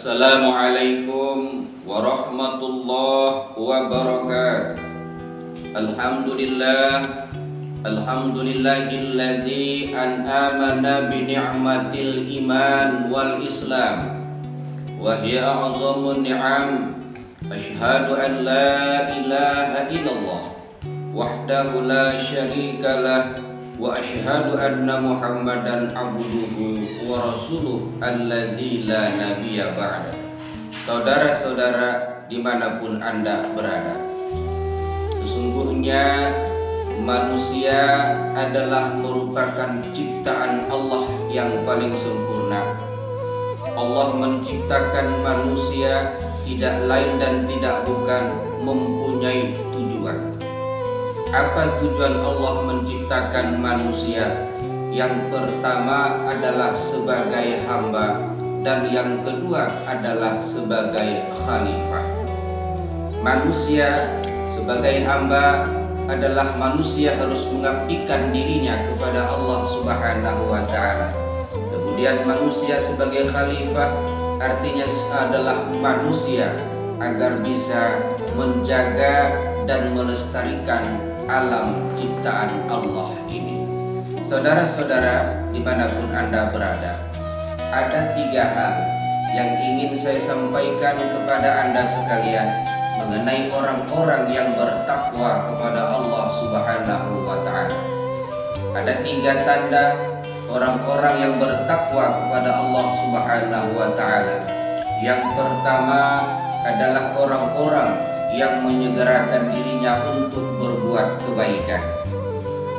Assalamualaikum warahmatullahi wabarakatuh. Alhamdulillah, alhamdulillahilladzi an'amana bi ni'matil iman wal islam wa hiya a'zamun ni'am. Asyhadu an la ilaha illallah wahdahu la syarikalah wa asyhadu anna Muhammadan abduhu wa rasuluh alladzi la nabiyya ba'da. Saudara-saudara dimanapun Anda berada, sesungguhnya manusia adalah merupakan ciptaan Allah yang paling sempurna. Allah menciptakan manusia tidak lain dan tidak bukan mempunyai tujuan. Apa tujuan Allah menciptakan manusia? Yang pertama adalah sebagai hamba, dan yang kedua adalah sebagai khalifah. Manusia sebagai hamba adalah manusia harus mengabdikan dirinya kepada Allah Subhanahu wa Ta'ala. Kemudian manusia sebagai khalifah artinya adalah manusia agar bisa menjaga dan melestarikan alam ciptaan Allah ini. Saudara-saudara dimanapun Anda berada, ada 3 hal yang ingin saya sampaikan kepada Anda sekalian mengenai orang-orang yang bertakwa kepada Allah Subhanahu wa Ta'ala. Ada 3 tanda orang-orang yang bertakwa kepada Allah Subhanahu wa Ta'ala. Yang pertama adalah orang-orang yang menyegerakan dirinya untuk berbuat kebaikan.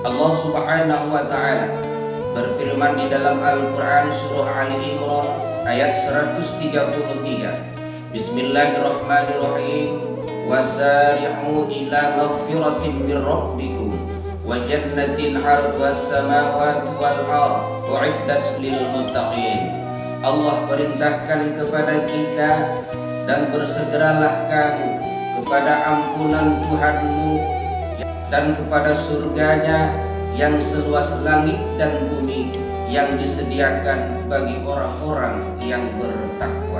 Allah Subhanahu wa Ta'ala berfirman di dalam Al-Quran surah Ali Imran ayat 133. Bismillahirrahmanirrahim. Wasari'u ila maghfiratin min rabbikum wa jannatin 'arduhas samawati wal ardh u'iddat lil muttaqin. Allah perintahkan kepada kita, dan bersegeralah kamu kepada ampunan Tuhanmu dan kepada surganya yang seluas langit dan bumi, yang disediakan bagi orang-orang yang bertakwa.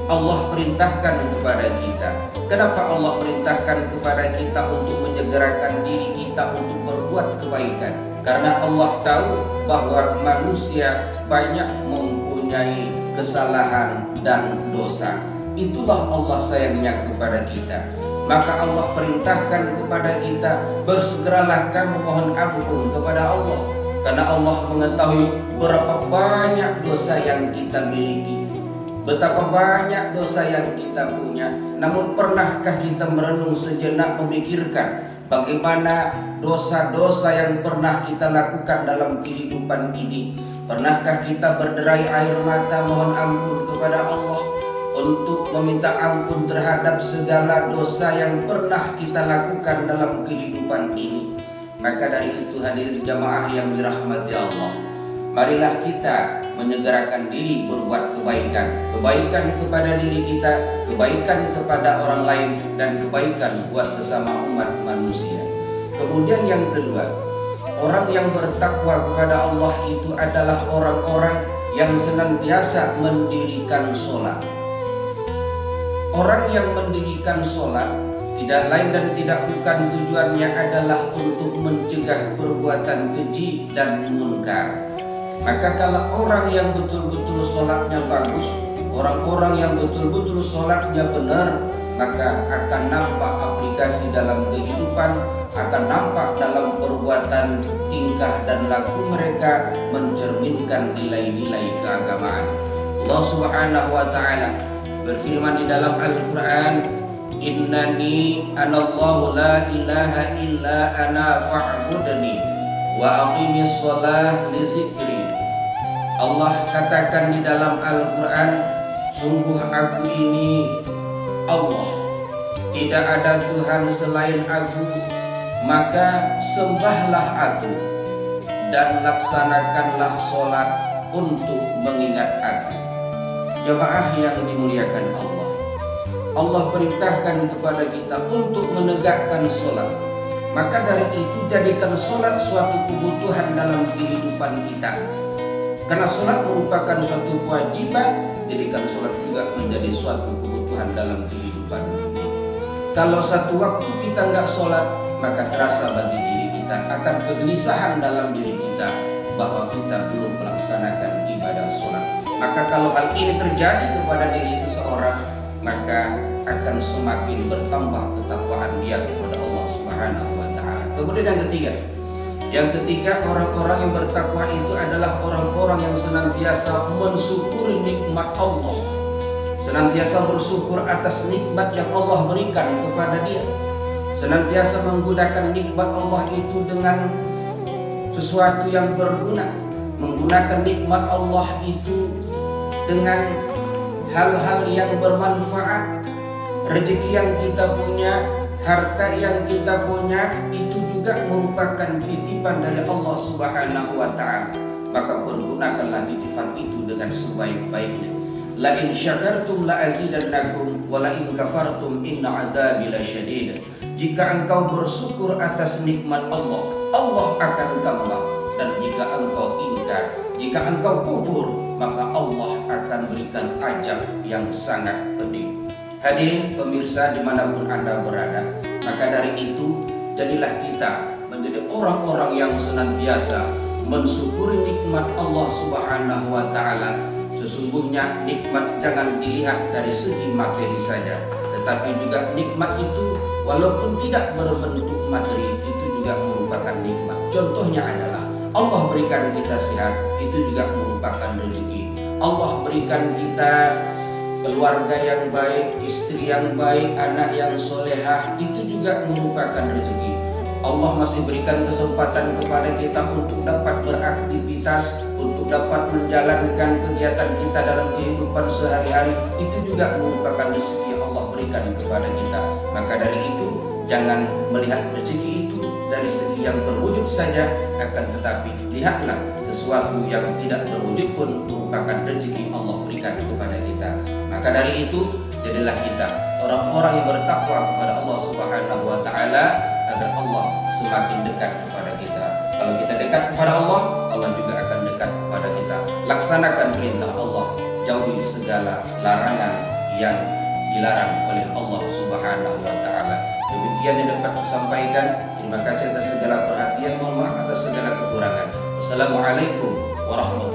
Allah perintahkan kepada kita. Kenapa Allah perintahkan kepada kita untuk menyegerakan diri kita untuk berbuat kebaikan? Karena Allah tahu bahwa manusia banyak mempunyai kesalahan dan dosa. Itulah Allah sayangnya kepada kita. Maka Allah perintahkan kepada kita, bersegeralah kamu mohon ampun kepada Allah. Karena Allah mengetahui berapa banyak dosa yang kita miliki, betapa banyak dosa yang kita punya. Namun pernahkah kita merenung sejenak memikirkan bagaimana dosa-dosa yang pernah kita lakukan dalam kehidupan ini? Pernahkah kita berderai air mata mohon ampun kepada Allah untuk meminta ampun terhadap segala dosa yang pernah kita lakukan dalam kehidupan ini? Maka dari itu hadirin jamaah yang dirahmati Allah, marilah kita menyegerakan diri berbuat kebaikan. Kebaikan kepada diri kita, kebaikan kepada orang lain, dan kebaikan buat sesama umat manusia. Kemudian yang kedua, orang yang bertakwa kepada Allah itu adalah orang-orang yang senantiasa mendirikan sholat. Orang yang mendirikan sholat tidak lain dan tidak bukan tujuannya adalah untuk mencegah perbuatan keji dan munkar. Maka kalau orang yang betul-betul sholatnya bagus, orang-orang yang betul-betul sholatnya benar, maka akan nampak aplikasi dalam kehidupan, akan nampak dalam perbuatan, tingkah dan laku mereka mencerminkan nilai-nilai keagamaan. Allah Subhanahu wa Ta'ala berfirman di dalam Al-Quran, Innani anallahu la ilaha illa ana fa'budni wa aqimis shalah li zikri. Allah katakan di dalam Al-Quran, sungguh aku ini Allah, tidak ada Tuhan selain aku, maka sembahlah aku dan laksanakanlah sholat untuk mengingat aku. Jemaah yang dimuliakan Allah, Allah perintahkan kepada kita untuk menegakkan sholat. Maka dari itu jadikan sholat suatu kebutuhan dalam kehidupan kita. Karena sholat merupakan suatu kewajiban, jadikan sholat juga menjadi suatu kebutuhan dalam kehidupan. Kalau satu waktu kita nggak sholat, maka terasa bagi diri kita akan kegelisahan dalam diri kita bahwa kita belum melaksanakan ibadah sholat. Maka kalau hal ini terjadi kepada diri seseorang, maka akan semakin bertambah ketakwaan dia kepada Allah Subhanahu wa Ta'ala. Kemudian yang ketiga, orang-orang yang bertakwa itu adalah orang-orang yang senantiasa mensyukuri nikmat Allah, senantiasa bersyukur atas nikmat yang Allah berikan kepada dia, senantiasa menggunakan nikmat Allah itu dengan sesuatu yang berguna, menggunakan nikmat Allah itu dengan hal-hal yang bermanfaat. Rezeki yang kita punya, harta yang kita punya, itu juga merupakan titipan dari Allah Subhanahu wa Ta'ala. Maka pergunakanlah titipan itu dengan sebaik-baiknya. La in syakartum la azidannakum wa la in kafartum inna adzabi lasyadid. Jika engkau bersyukur atas nikmat Allah, Allah akan tambah. Dan jika engkau ingkar, jika engkau kufur, maka Allah akan berikan azab yang sangat pedih. Hadirin pemirsa dimanapun Anda berada, maka dari itu jadilah kita menjadi orang-orang yang senantiasa mensyukuri nikmat Allah Subhanahu wa Ta'ala. Sesungguhnya nikmat jangan dilihat dari segi materi saja, tetapi juga nikmat itu walaupun tidak berbentuk materi, itu juga merupakan nikmat. Contohnya adalah Allah berikan kita sehat, itu juga merupakan rezeki. Allah berikan kita keluarga yang baik, istri yang baik, anak yang solehah, itu juga merupakan rezeki. Allah masih berikan kesempatan kepada kita untuk dapat beraktivitas, untuk dapat menjalankan kegiatan kita dalam kehidupan sehari-hari, itu juga merupakan rezeki yang Allah berikan kepada kita. Maka dari itu jangan melihat rezeki itu dari segi yang berwujud saja, akan tetapi lihatlah sesuatu yang tidak berwujud pun merupakan rezeki Allah berikan kepada kita. Maka dari itu jadilah kita orang-orang yang bertakwa kepada Allah Subhanahu wa Ta'ala, agar Allah semakin dekat kepada kita. Kalau kita dekat kepada Allah, Allah juga akan dekat kepada kita. Laksanakan perintah Allah, jauhi segala larangan yang dilarang oleh Allah Subhanahu wa Ta'ala. Demikian yang dapat saya sampaikan. Terima kasih atas segala perhatian, mohon maaf atas segala kekurangan. Wassalamualaikum warahmatullahi wabarakatuh.